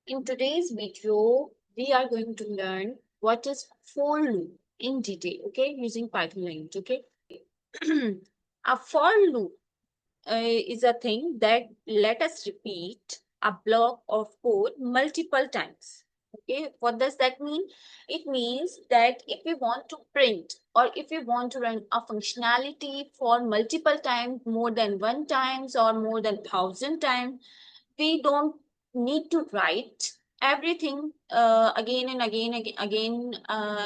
In today's video, we are going to learn what is for loop in detail, okay, using Python language, okay. A for loop is a thing that let us repeat a block of code multiple times. Okay, what does that mean? It means that if we want to print or if we want to run a functionality for multiple times, more than one times or more than 1,000 times, we don't need to write everything again and again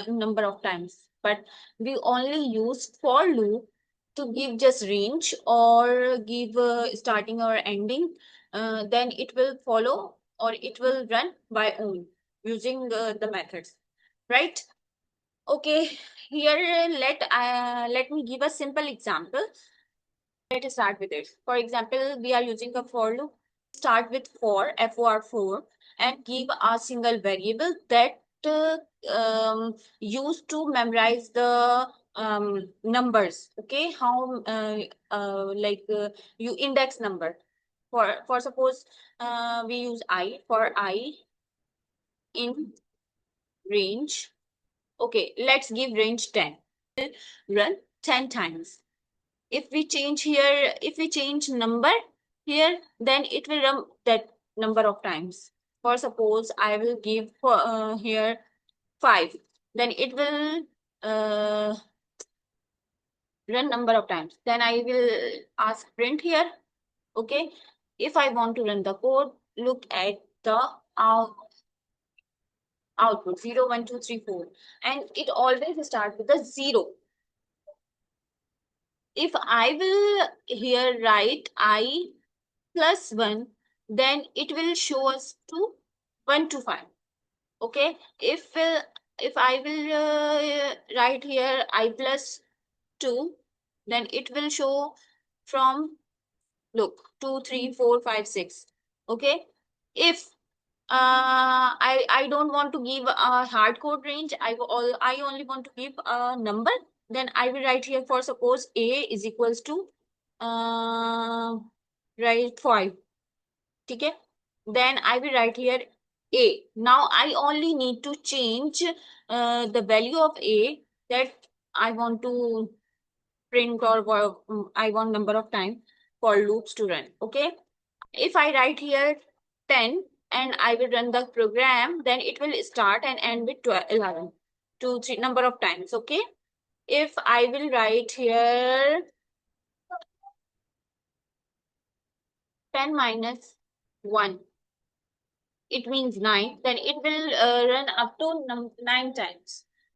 number of times, but we only use for loop to give just range or give starting or ending. Then it will follow or it will run by own using the methods, right? Okay, here let me give a simple example. Let us start with it. For example, we are using a for loop. Start with for, and give a single variable that used to memorize the numbers. Okay, how you index number. For suppose we use I for I in range. Okay, let's give range 10. Run 10 times. If we change here, if we change number here, then it will run that number of times. For suppose I will give for here 5, then it will run number of times. Then I will ask print here. Okay, if I want to run the code, look at the output 0 1 2 3 4, and it always starts with the 0. If I will here write I plus 1, then it will show us to 1 to 5. Okay, if I will write here I plus 2, then it will show from, look, 2 3 4 5 6. Okay, if I don't want to give a hard code range, I only want to give a number, then I will write here for suppose a is equals to write 5. Okay, then I will write here a. Now I only need to change the value of a that I want to print, or I want number of time for loops to run. Okay, if I write here 10 and I will run the program, then it will start and end with 12, 11, 2 3 number of times. Okay, if I will write here 10 minus 1, it means 9, then it will run up to 9 times.